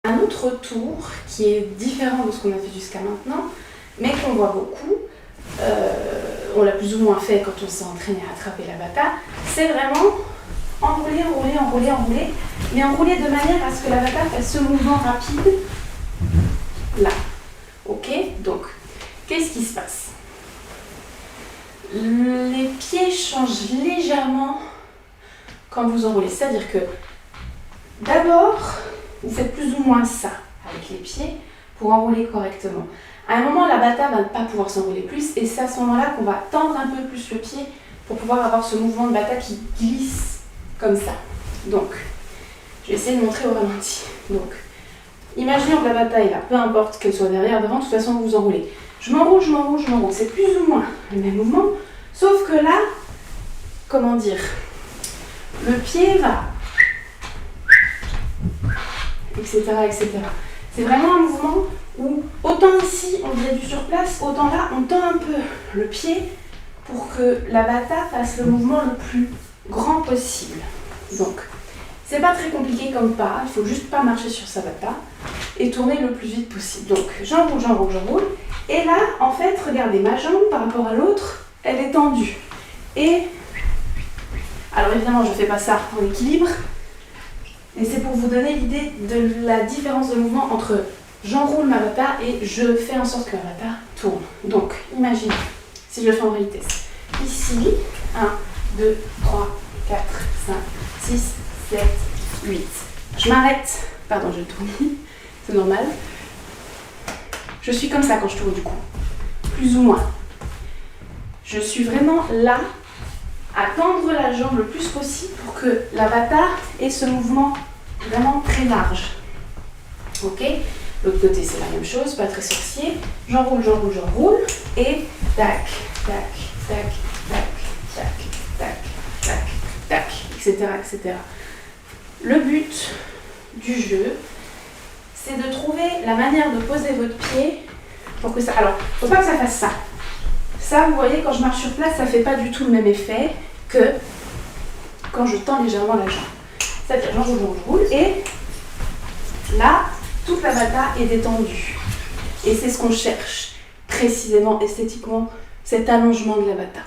Un autre tour qui est différent de ce qu'on a fait jusqu'à maintenant, mais qu'on voit beaucoup, on l'a plus ou moins fait quand on s'est entraîné à attraper la bata, c'est vraiment enrouler, enrouler, enrouler, enrouler, mais enrouler de manière à ce que la bata fasse ce mouvement rapide là. Ok? Donc, qu'est-ce qui se passe? Les pieds changent légèrement quand vous enroulez, c'est-à-dire que d'abord, vous faites plus ou moins ça avec les pieds pour enrouler correctement. À un moment, la bata va ne pas pouvoir s'enrouler plus et c'est à ce moment-là qu'on va tendre un peu plus le pied pour pouvoir avoir ce mouvement de bata qui glisse comme ça. Donc, je vais essayer de montrer au ralenti. Donc, imaginons que la bata est là, peu importe qu'elle soit derrière, devant, de toute façon vous enroulez. Je m'enroule, je m'enroule, je m'enroule. C'est plus ou moins le même mouvement, sauf que là, comment dire, le pied va, etc., etc. C'est vraiment un mouvement où, autant ici on vient du surplace, autant là on tend un peu le pied pour que la bata fasse le mouvement le plus grand possible. Donc, c'est pas très compliqué comme pas, il faut juste pas marcher sur sa bata et tourner le plus vite possible. Donc, j'enroule, j'enroule, j'enroule. Et là, en fait, regardez, ma jambe par rapport à l'autre, elle est tendue. Et, alors évidemment, je fais pas ça en équilibre, et c'est pour vous donner l'idée de la différence de mouvement entre j'enroule ma bata et je fais en sorte que la bata tourne. Donc, imaginez, si je le fais en réalité, ici, 1, 2, 3, 4, 5, 6, 7, 8. Je m'arrête, pardon, je tourne, c'est normal. Je suis comme ça quand je tourne du coup, plus ou moins. Je suis vraiment là, à tendre la jambe le plus possible pour que la bata ait ce mouvement vraiment très large. Ok? L'autre côté c'est la même chose, pas très sorcier. J'enroule, j'enroule, j'enroule. Et tac, tac, tac, tac, tac, tac, tac, tac, etc., etc. Le but du jeu, c'est de trouver la manière de poser votre pied pour que ça... Alors, il ne faut pas que ça fasse ça. Ça, vous voyez, quand je marche sur place, ça ne fait pas du tout le même effet que quand je tends légèrement la jambe. C'est-à-dire, j'enroule, et là, toute la bata est détendue. Et c'est ce qu'on cherche précisément, esthétiquement, cet allongement de la bata.